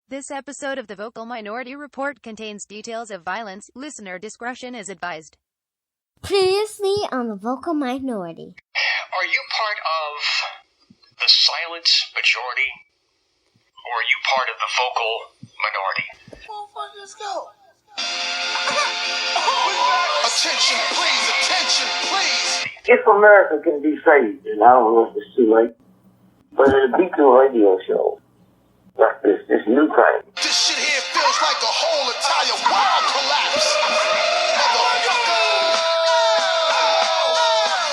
This episode of the Vocal Minority Report contains details of violence. Listener discretion is advised. Previously on the Vocal Minority. Are you part of the silent majority? Or are you part of the vocal minority? Motherfuckers, go. Attention, please. Attention, please. If America can be saved, and I don't know if it's too late, but it'll be through a radio show like this new crime. This shit here feels like a whole entire world collapse.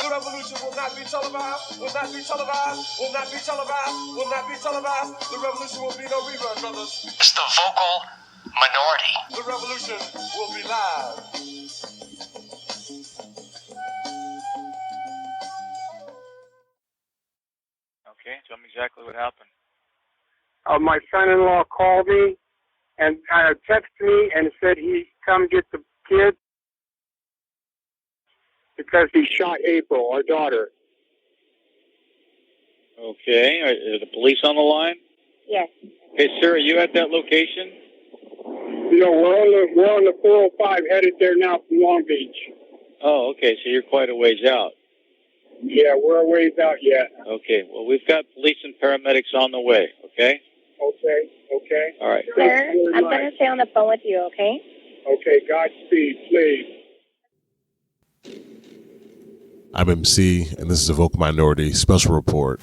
The revolution will not be televised, will not be televised, will not be televised, will not be televised. The revolution will be no rerun, brothers. It's the vocal minority. The revolution will be live. Okay, tell me exactly what happened. My son-in-law called me and texted me and said he'd come get the kids because he shot April, our daughter. Okay, are the police on the line? Yes. Okay, sir, are you at that location? No, we're on the 405 headed there now from Long Beach. Oh, okay, so you're quite a ways out. Yeah, we're a ways out yet. Okay, well, we've got police and paramedics on the way, okay? Okay. All right. Sir, I'm going to stay on the phone with you, okay? Okay, Godspeed, please. I'm MC, and this is a Vocal Minority Special Report.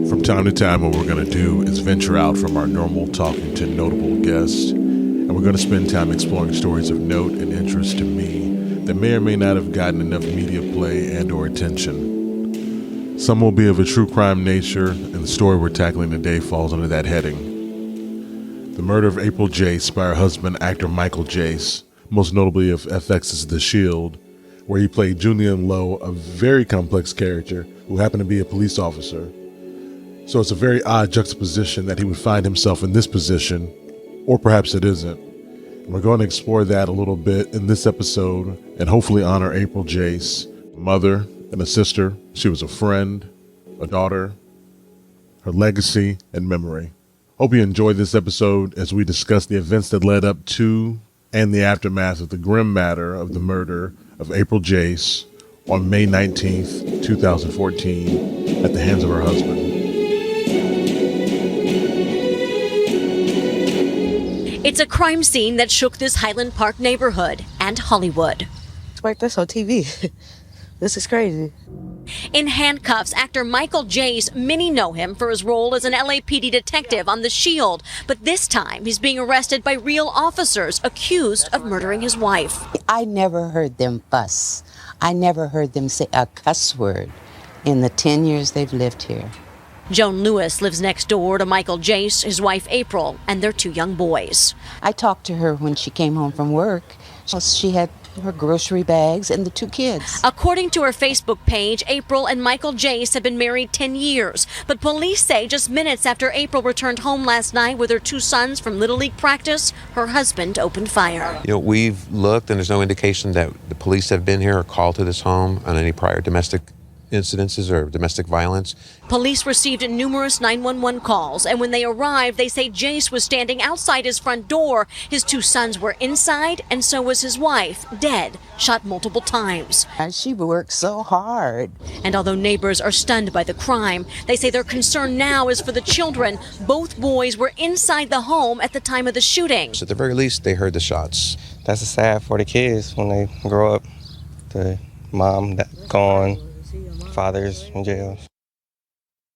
From time to time, what we're going to do is venture out from our normal talking to notable guests, and we're going to spend time exploring stories of note and interest to me that may or may not have gotten enough media play and or attention. Some will be of a true crime nature, and the story we're tackling today falls under that heading. The murder of April Jace by her husband, actor Michael Jace, most notably of FX's The Shield, where he played Julian Lowe, a very complex character who happened to be a police officer. So it's a very odd juxtaposition that he would find himself in this position, or perhaps it isn't. And we're going to explore that a little bit in this episode and hopefully honor April Jace, a mother and a sister. She was a friend, a daughter, her legacy and memory. Hope you enjoyed this episode as we discuss the events that led up to and the aftermath of the grim matter of the murder of April Jace on May 19th, 2014 at the hands of her husband. It's a crime scene that shook this Highland Park neighborhood and Hollywood. Expect this on TV. This is crazy. In handcuffs, actor Michael Jace, many know him for his role as an LAPD detective on The Shield, but this time he's being arrested by real officers accused of murdering his wife. I never heard them fuss. I never heard them say a cuss word in the 10 years they've lived here. Joan Lewis lives next door to Michael Jace, his wife April, and their 2 young boys. I talked to her when she came home from work. She had her grocery bags and the 2 kids. According to her Facebook page, April and Michael Jace have been married 10 years. But police say just minutes after April returned home last night with her 2 sons from Little League practice, her husband opened fire. You know, we've looked and there's no indication that the police have been here or called to this home on any prior domestic incidences or domestic violence. Police received numerous 911 calls, and when they arrived, they say Jace was standing outside his front door. His 2 sons were inside, and so was his wife, dead, shot multiple times. And she worked so hard. And although neighbors are stunned by the crime, they say their concern now is for the children. Both boys were inside the home at the time of the shooting. So at the very least, they heard the shots. That's sad for the kids when they grow up. The mom gone, fathers in jail.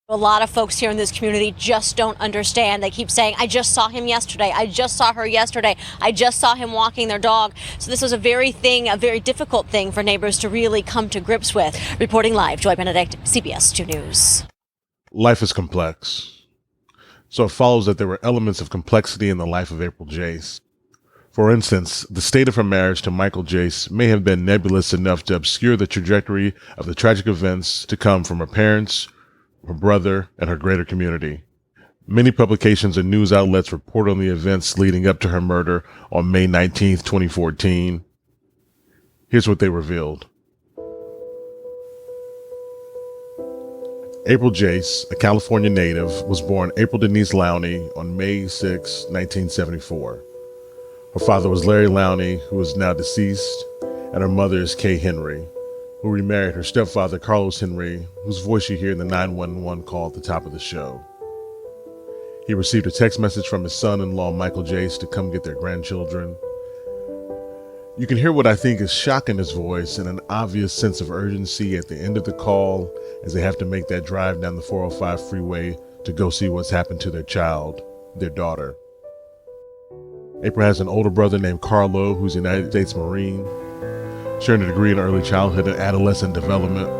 A lot of folks here in this community just don't understand. They keep saying, I just saw him yesterday. I just saw her yesterday. I just saw him walking their dog. So this was a very difficult thing for neighbors to really come to grips with. Reporting live, Joy Benedict, CBS 2 News. Life is complex. So it follows that there were elements of complexity in the life of April Jace. For instance, the state of her marriage to Michael Jace may have been nebulous enough to obscure the trajectory of the tragic events to come from her parents, her brother, and her greater community. Many publications and news outlets report on the events leading up to her murder on May 19th, 2014. Here's what they revealed. April Jace, a California native, was born April Denise Lowney on May 6, 1974. Her father was Larry Lowney, who is now deceased, and her mother is Kay Henry, who remarried her stepfather Carlos Henry, whose voice you hear in the 911 call at the top of the show. He received a text message from his son-in-law Michael Jace to come get their grandchildren. You can hear what I think is shock in his voice and an obvious sense of urgency at the end of the call as they have to make that drive down the 405 freeway to go see what's happened to their child, their daughter. April has an older brother named Carlo, who's a United States Marine. She earned a degree in early childhood and adolescent development.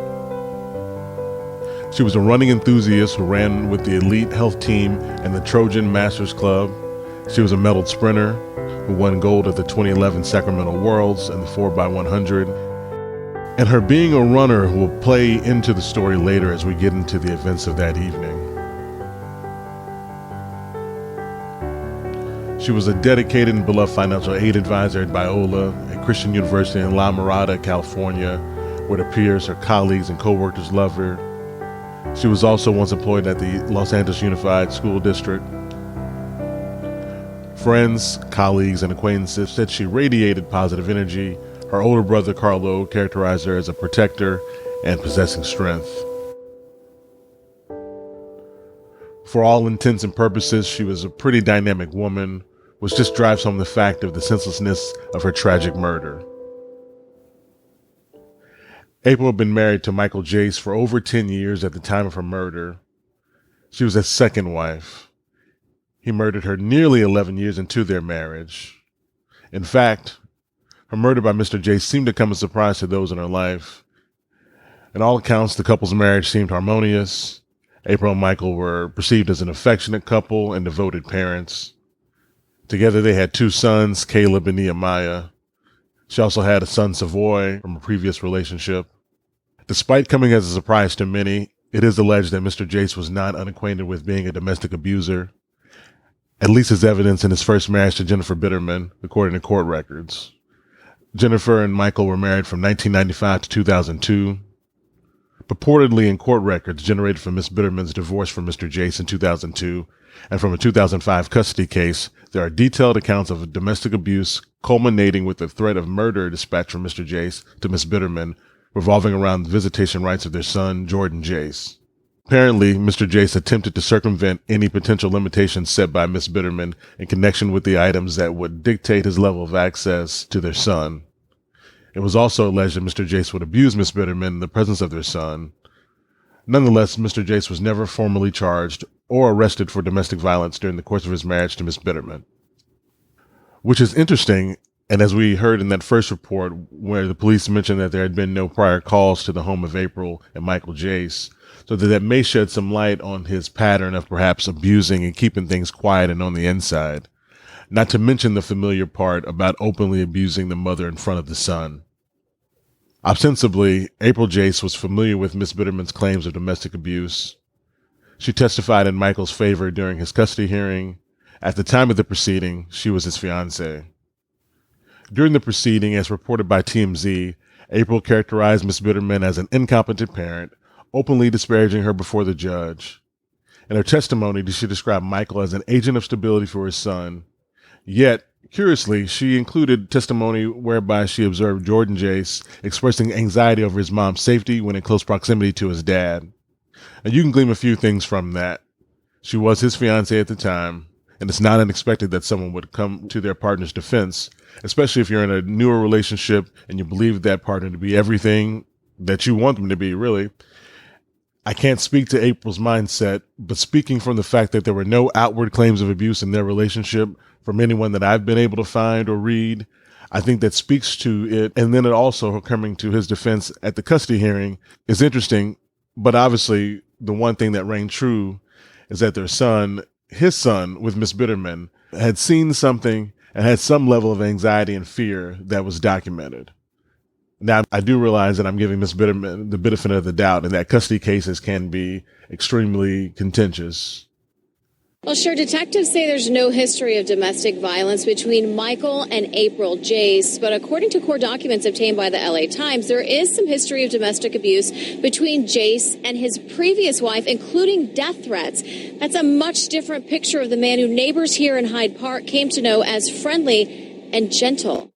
She was a running enthusiast who ran with the elite health team and the Trojan Masters Club. She was a medaled sprinter who won gold at the 2011 Sacramento Worlds and the 4x100. And her being a runner will play into the story later as we get into the events of that evening. She was a dedicated and beloved financial aid advisor at Biola, a Christian university in La Mirada, California, where her peers, her colleagues, and co-workers loved her. She was also once employed at the Los Angeles Unified School District. Friends, colleagues, and acquaintances said she radiated positive energy. Her older brother, Carlo, characterized her as a protector and possessing strength. For all intents and purposes, she was a pretty dynamic woman, which just drives home the fact of the senselessness of her tragic murder. April had been married to Michael Jace for over 10 years at the time of her murder. She was his second wife. He murdered her nearly 11 years into their marriage. In fact, her murder by Mr. Jace seemed to come as a surprise to those in her life. In all accounts, the couple's marriage seemed harmonious. April and Michael were perceived as an affectionate couple and devoted parents. Together they had 2 sons, Caleb and Nehemiah. She also had a son, Savoy, from a previous relationship. Despite coming as a surprise to many, it is alleged that Mr. Jace was not unacquainted with being a domestic abuser, at least as evidence in his first marriage to Jennifer Bitterman, according to court records. Jennifer and Michael were married from 1995 to 2002. Purportedly in court records generated from Miss Bitterman's divorce from Mr. Jace in 2002 and from a 2005 custody case, there are detailed accounts of domestic abuse culminating with the threat of murder dispatched from Mr. Jace to Miss Bitterman, revolving around the visitation rights of their son, Jordan Jace. Apparently, Mr. Jace attempted to circumvent any potential limitations set by Miss Bitterman in connection with the items that would dictate his level of access to their son. It was also alleged that Mr. Jace would abuse Miss Bitterman in the presence of their son. Nonetheless, Mr. Jace was never formally charged or arrested for domestic violence during the course of his marriage to Miss Bitterman. Which is interesting, and as we heard in that first report where the police mentioned that there had been no prior calls to the home of April and Michael Jace, so that may shed some light on his pattern of perhaps abusing and keeping things quiet and on the inside. Not to mention the familiar part about openly abusing the mother in front of the son. Ostensibly, April Jace was familiar with Miss Bitterman's claims of domestic abuse. She testified in Michael's favor during his custody hearing. At the time of the proceeding, she was his fiancée. During the proceeding, as reported by TMZ, April characterized Miss Bitterman as an incompetent parent, openly disparaging her before the judge. In her testimony, she described Michael as an agent of stability for his son. Yet, curiously, she included testimony whereby she observed Jordan Jace expressing anxiety over his mom's safety when in close proximity to his dad. And you can glean a few things from that. She was his fiancée at the time, and it's not unexpected that someone would come to their partner's defense, especially if you're in a newer relationship and you believe that partner to be everything that you want them to be, really. I can't speak to April's mindset, but speaking from the fact that there were no outward claims of abuse in their relationship from anyone that I've been able to find or read, I think that speaks to it. And then it also coming to his defense at the custody hearing is interesting. But obviously, the one thing that rang true is that their son, his son with Miss Bitterman, had seen something and had some level of anxiety and fear that was documented. Now, I do realize that I'm giving Miss Bitterman the benefit of the doubt and that custody cases can be extremely contentious. Well, sure, detectives say there's no history of domestic violence between Michael and April Jace, but according to court documents obtained by the LA Times, there is some history of domestic abuse between Jace and his previous wife, including death threats. That's a much different picture of the man who neighbors here in Hyde Park came to know as friendly and gentle.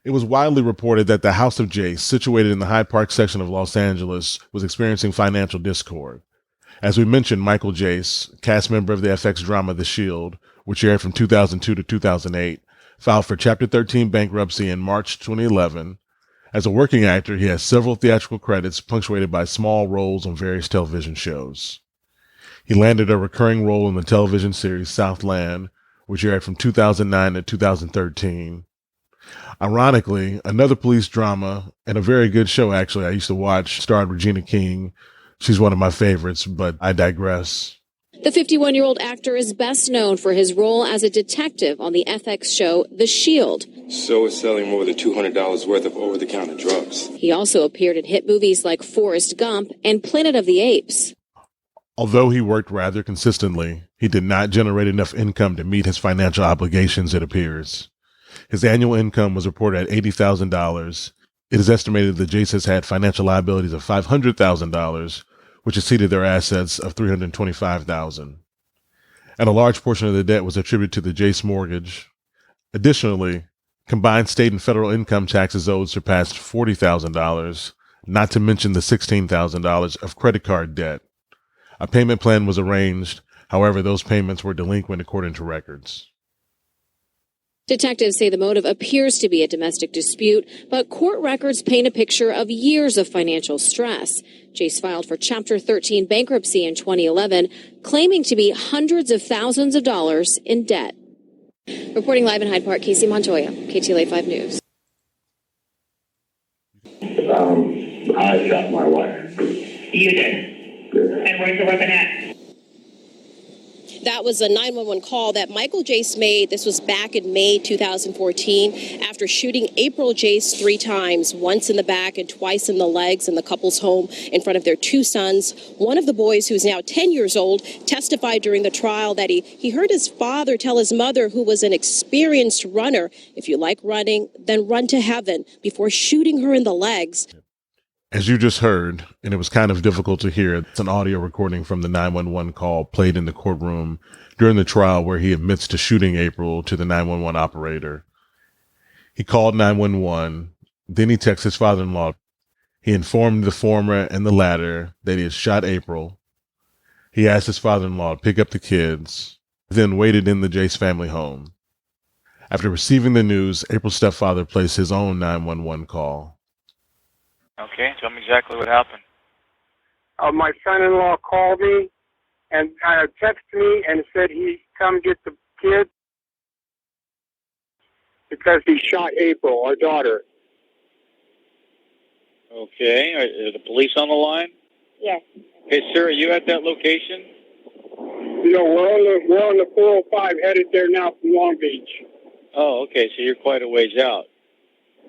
It was widely reported that the house of Jace, situated in the Hyde Park section of Los Angeles, was experiencing financial discord. As we mentioned, Michael Jace, cast member of the FX drama The Shield, which aired from 2002 to 2008, filed for Chapter 13 bankruptcy in March 2011. As a working actor, he has several theatrical credits punctuated by small roles on various television shows. He landed a recurring role in the television series Southland, which aired from 2009 to 2013. Ironically, another police drama, and a very good show actually I used to watch, starred Regina King. She's one of my favorites, but I digress. The 51-year-old actor is best known for his role as a detective on the FX show The Shield. So is selling more than $200 worth of over-the-counter drugs. He also appeared in hit movies like Forrest Gump and Planet of the Apes. Although he worked rather consistently, he did not generate enough income to meet his financial obligations, it appears. His annual income was reported at $80,000. It is estimated that Jace has had financial liabilities of $500,000, which exceeded their assets of $325,000. And a large portion of the debt was attributed to the Jace mortgage. Additionally, combined state and federal income taxes owed surpassed $40,000, not to mention the $16,000 of credit card debt. A payment plan was arranged. However, those payments were delinquent according to records. Detectives say the motive appears to be a domestic dispute, but court records paint a picture of years of financial stress. Jace filed for Chapter 13 bankruptcy in 2011, claiming to be hundreds of thousands of dollars in debt. Reporting live in Hyde Park, Casey Montoya, KTLA 5 News. I shot my wife. You did? And where's the weapon at? That was a 911 call that Michael Jace made. This was back in May 2014 after shooting April Jace 3 times, once in the back and twice in the legs in the couple's home in front of their 2 sons. One of the boys, who's now 10 years old, testified during the trial that he heard his father tell his mother, who was an experienced runner, "If you like running, then run to heaven," before shooting her in the legs. As you just heard, and it was kind of difficult to hear, it's an audio recording from the 911 call played in the courtroom during the trial where he admits to shooting April to the 911 operator. He called 911, then he texted his father-in-law. He informed the former and the latter that he had shot April. He asked his father-in-law to pick up the kids, then waited in the Jace family home. After receiving the news, April's stepfather placed his own 911 call. Okay, tell me exactly what happened. My son-in-law called me and texted me and said he come get the kids because he shot April, our daughter. Okay, are the police on the line? Yes. Hey, sir, are you at that location? No, we're on the 405 headed there now from Long Beach. Oh, okay, so you're quite a ways out.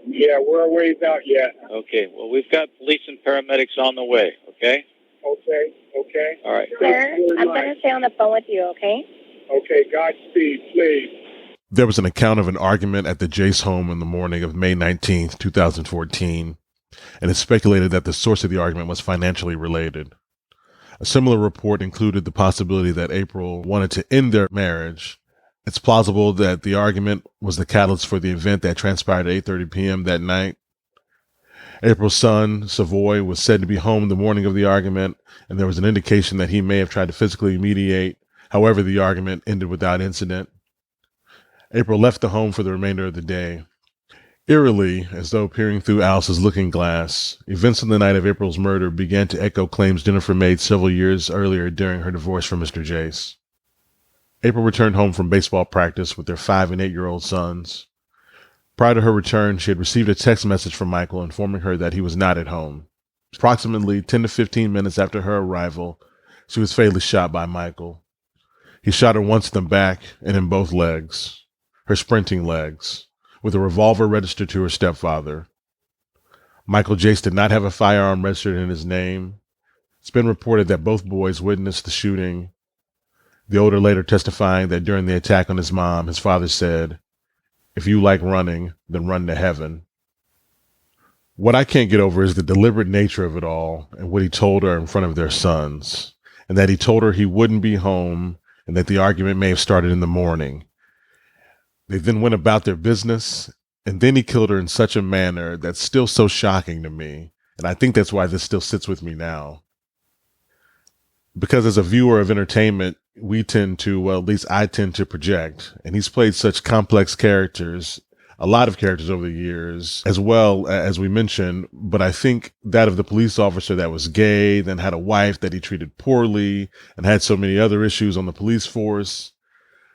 Yeah, we're a ways out yet. Okay, well, we've got police and paramedics on the way, okay? Okay. All right. Sir, I'm going to stay on the phone with you, okay? Okay, Godspeed, please. There was an account of an argument at the Jace home in the morning of May 19th, 2014, and it's speculated that the source of the argument was financially related. A similar report included the possibility that April wanted to end their marriage. It's plausible that the argument was the catalyst for the event that transpired at 8:30 p.m. that night. April's son, Savoy, was said to be home the morning of the argument, and there was an indication that he may have tried to physically mediate. However, the argument ended without incident. April left the home for the remainder of the day. Eerily, as though peering through Alice's looking glass, events on the night of April's murder began to echo claims Jennifer made several years earlier during her divorce from Mr. Jace. April returned home from baseball practice with their 5- and 8-year-old sons. Prior to her return, she had received a text message from Michael informing her that he was not at home. Approximately 10 to 15 minutes after her arrival, she was fatally shot by Michael. He shot her once in the back and in both legs, her sprinting legs, with a revolver registered to her stepfather. Michael Jace did not have a firearm registered in his name. It's been reported that both boys witnessed the shooting. The older later testifying that during the attack on his mom, his father said, "If you like running, then run to heaven." What I can't get over is the deliberate nature of it all and what he told her in front of their sons, and that he told her he wouldn't be home and that the argument may have started in the morning. They then went about their business, and then he killed her in such a manner that's still so shocking to me, and I think that's why this still sits with me now. Because as a viewer of entertainment, we tend to, well, at least I tend to project, and he's played such complex characters, a lot of characters over the years, as well as we mentioned, but I think that of the police officer that was gay, then had a wife that he treated poorly, and had so many other issues on the police force.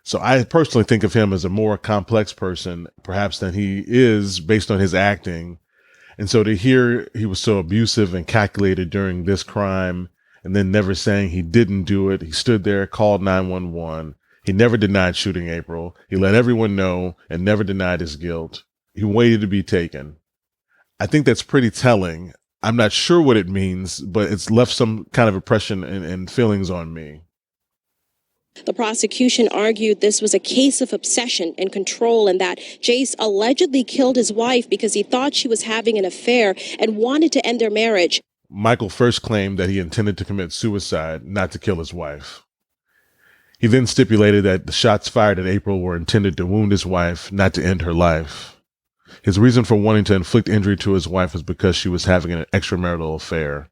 So I personally think of him as a more complex person, perhaps, than he is based on his acting. And so to hear he was so abusive and calculated during this crime, and then never saying he didn't do it, he stood there, called 911. He never denied shooting April. He let everyone know and never denied his guilt. He waited to be taken. I think that's pretty telling. I'm not sure what it means, but it's left some kind of impression and feelings on me. The prosecution argued this was a case of obsession and control, and that Jace allegedly killed his wife because he thought she was having an affair and wanted to end their marriage. Michael first claimed that he intended to commit suicide, not to kill his wife. He then stipulated that the shots fired at April were intended to wound his wife, not to end her life. His reason for wanting to inflict injury to his wife was because she was having an extramarital affair.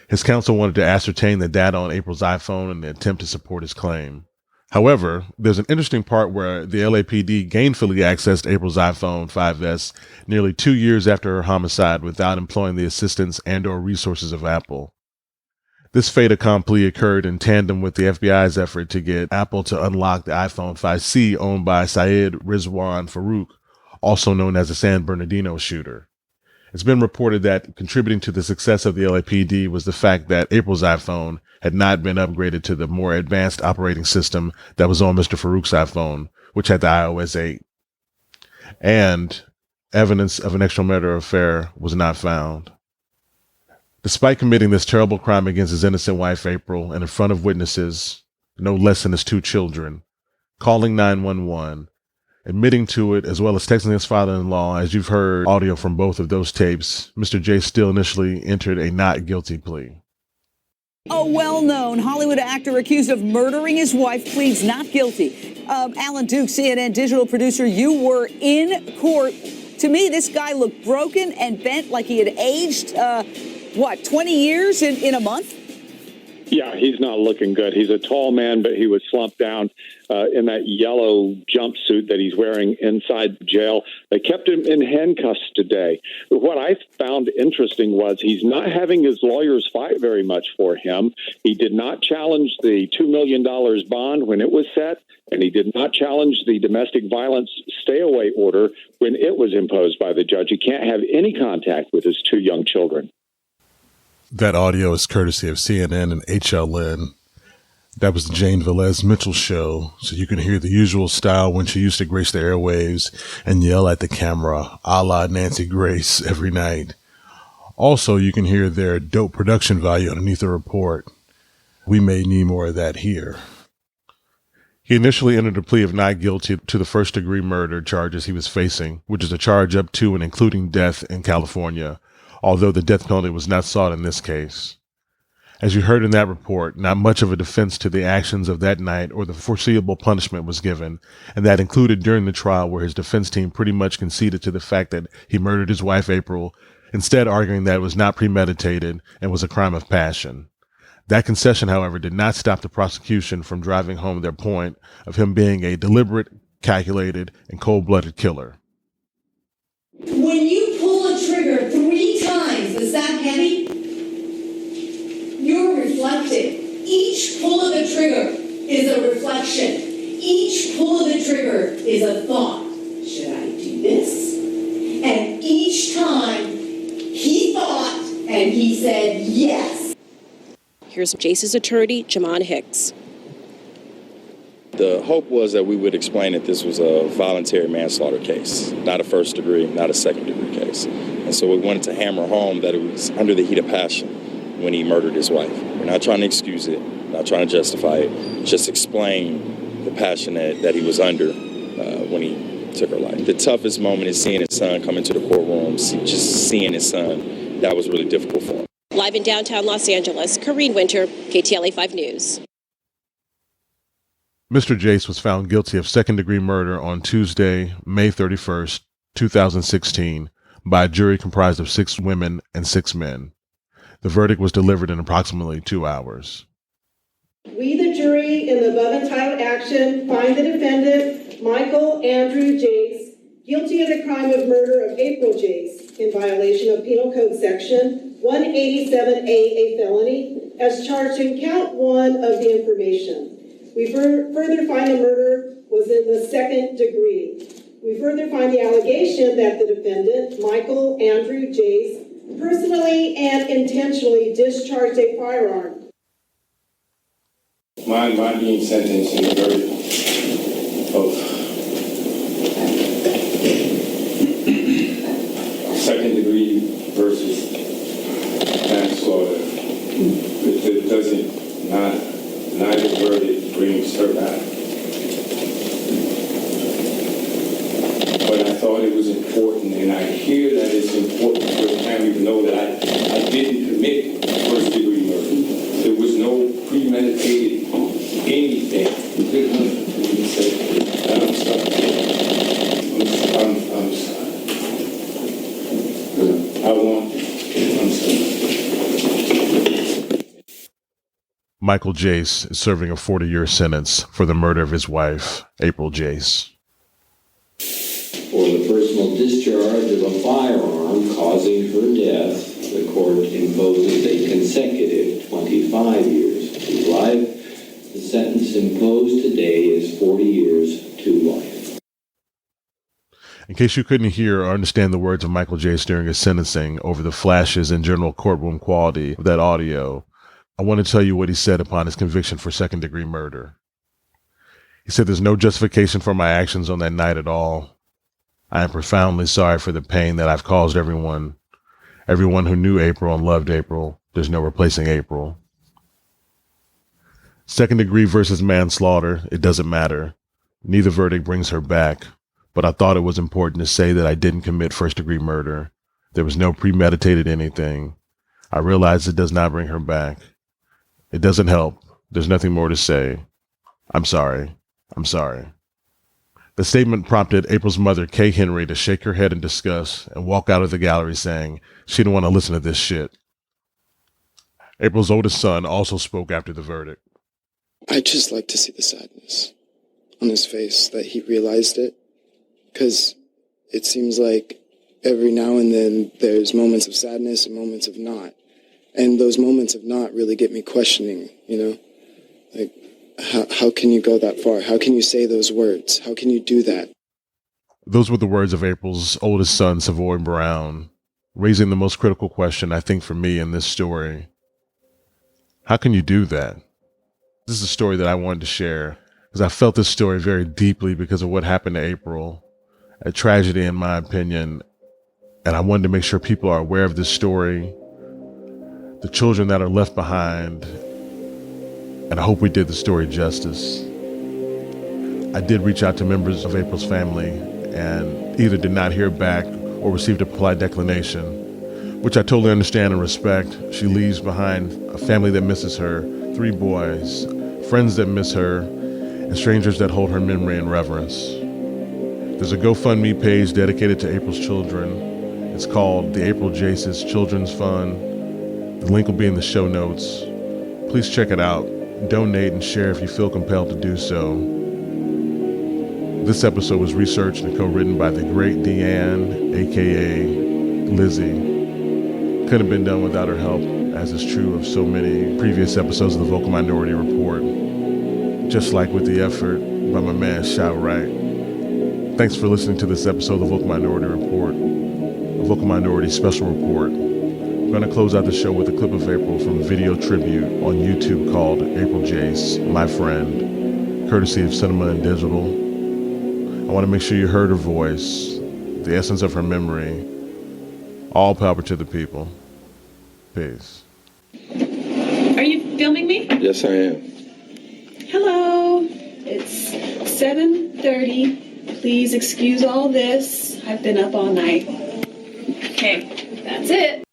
His counsel wanted to ascertain the data on April's iPhone in the attempt to support his claim. However, there's an interesting part where the LAPD gainfully accessed April's iPhone 5S nearly 2 years after her homicide without employing the assistance and/or resources of Apple. This fait accompli occurred in tandem with the FBI's effort to get Apple to unlock the iPhone 5C owned by Syed Rizwan Farouk, also known as the San Bernardino shooter. It's been reported that contributing to the success of the LAPD was the fact that April's iPhone had not been upgraded to the more advanced operating system that was on Mr. Farouk's iPhone, which had the iOS 8. And evidence of an extramarital affair was not found. Despite committing this terrible crime against his innocent wife, April, and in front of witnesses, no less than his 2 children, calling 911, admitting to it, as well as texting his father-in-law, as you've heard audio from both of those tapes, Mr. Jace still initially entered a not guilty plea. A well-known Hollywood actor accused of murdering his wife pleads not guilty. Alan Duke, CNN digital producer, you were in court. To me, this guy looked broken and bent, like he had aged, 20 years in a month? Yeah, he's not looking good. He's a tall man, but he was slumped down in that yellow jumpsuit that he's wearing inside the jail. They kept him in handcuffs today. What I found interesting was he's not having his lawyers fight very much for him. He did not challenge the $2 million bond when it was set, and he did not challenge the domestic violence stay-away order when it was imposed by the judge. He can't have any contact with his 2 young children. That audio is courtesy of CNN and HLN. That was the Jane Velez Mitchell show, so you can hear the usual style when she used to grace the airwaves and yell at the camera, a la Nancy Grace, every night. Also, you can hear their dope production value underneath the report. We may need more of that here. He initially entered a plea of not guilty to the first-degree murder charges he was facing, which is a charge up to and including death in California, although the death penalty was not sought in this case. As you heard in that report, not much of a defense to the actions of that night or the foreseeable punishment was given, and that included during the trial where his defense team pretty much conceded to the fact that he murdered his wife April, instead arguing that it was not premeditated and was a crime of passion. That concession, however, did not stop the prosecution from driving home their point of him being a deliberate, calculated, and cold-blooded killer. When you pull a trigger 3 times, is that heavy? You're reflecting. Each pull of the trigger is a reflection. Each pull of the trigger is a thought. Should I do this? And each time he thought and he said yes. Here's Jace's attorney, Jamon Hicks. The hope was that we would explain that this was a voluntary manslaughter case, not a first degree, not a second degree case. And so we wanted to hammer home that it was under the heat of passion when he murdered his wife. We're not trying to excuse it. not trying to justify it, just explain the passion that he was under when he took her life. The toughest moment is seeing his son come into the courtroom, just seeing his son. That was really difficult for him. Live in downtown Los Angeles, Corrine Winter, KTLA 5 News. Mr. Jace was found guilty of second-degree murder on Tuesday, May 31st, 2016, by a jury comprised of 6 women and 6 men. The verdict was delivered in approximately 2 hours. We, the jury, in the above entitled action, find the defendant, Michael Andrew Jace, guilty of the crime of murder of April Jace in violation of Penal Code Section 187A, a felony, as charged in count 1 of the information. We further find the murder was in the second degree. We further find the allegation that the defendant, Michael Andrew Jace, personally and intentionally discharged a firearm. My being sentenced in the verdict of second degree versus manslaughter. It doesn't, neither verdict brings her back. But I thought it was important, and I hear that it's important for the family to know that I didn't commit first degree murder. There was no premeditated anything. I'm sorry. I'm sorry. I'm sorry. Michael Jace is serving a 40-year sentence for the murder of his wife, April Jace. For the personal discharge of a firearm causing her death, the court imposes a consecutive 25 years to life. The sentence imposed today is 40 years to life. In case you couldn't hear or understand the words of Michael Jace during his sentencing over the flashes and general courtroom quality of that audio, I want to tell you what he said upon his conviction for second-degree murder. He said, "There's no justification for my actions on that night at all. I am profoundly sorry for the pain that I've caused everyone who knew April and loved April. There's no replacing April. Second degree versus manslaughter, it doesn't matter. Neither verdict brings her back, but I thought it was important to say that I didn't commit first-degree murder. There was no premeditated anything. I realize it does not bring her back. It doesn't help. There's nothing more to say. I'm sorry. I'm sorry." The statement prompted April's mother, Kay Henry, to shake her head in disgust and walk out of the gallery saying she didn't want to listen to this shit. April's oldest son also spoke after the verdict. I'd just like to see the sadness on his face, that he realized it, because it seems like every now and then there's moments of sadness and moments of not. And those moments of not really get me questioning, like, how can you go that far? How can you say those words? How can you do that? Those were the words of April's oldest son, Savoy Brown, raising the most critical question, I think, for me in this story. How can you do that? This is a story that I wanted to share because I felt this story very deeply because of what happened to April. A tragedy, in my opinion. And I wanted to make sure people are aware of this story, the children that are left behind, and I hope we did the story justice. I did reach out to members of April's family and either did not hear back or received a polite declination, which I totally understand and respect. She leaves behind a family that misses her, 3 boys, friends that miss her, and strangers that hold her memory in reverence. There's a GoFundMe page dedicated to April's children. It's called the April Jace's Children's Fund. The link will be in the show notes. Please check it out. Donate and share if you feel compelled to do so. This episode was researched and co-written by the great Deanne, aka Lizzie. Couldn't have been done without her help, as is true of so many previous episodes of the Vocal Minority Report. Just like with the effort by my man Shout Right. Thanks for listening to this episode of the Vocal Minority Report, a Vocal Minority Special Report. I'm going to close out the show with a clip of April from a video tribute on YouTube called April Jace, My Friend, courtesy of Cinema and Digital. I want to make sure you heard her voice, the essence of her memory. All power to the people. Peace. Are you filming me? Yes, I am. Hello. It's 7:30. Please excuse all this. I've been up all night. Okay, that's it.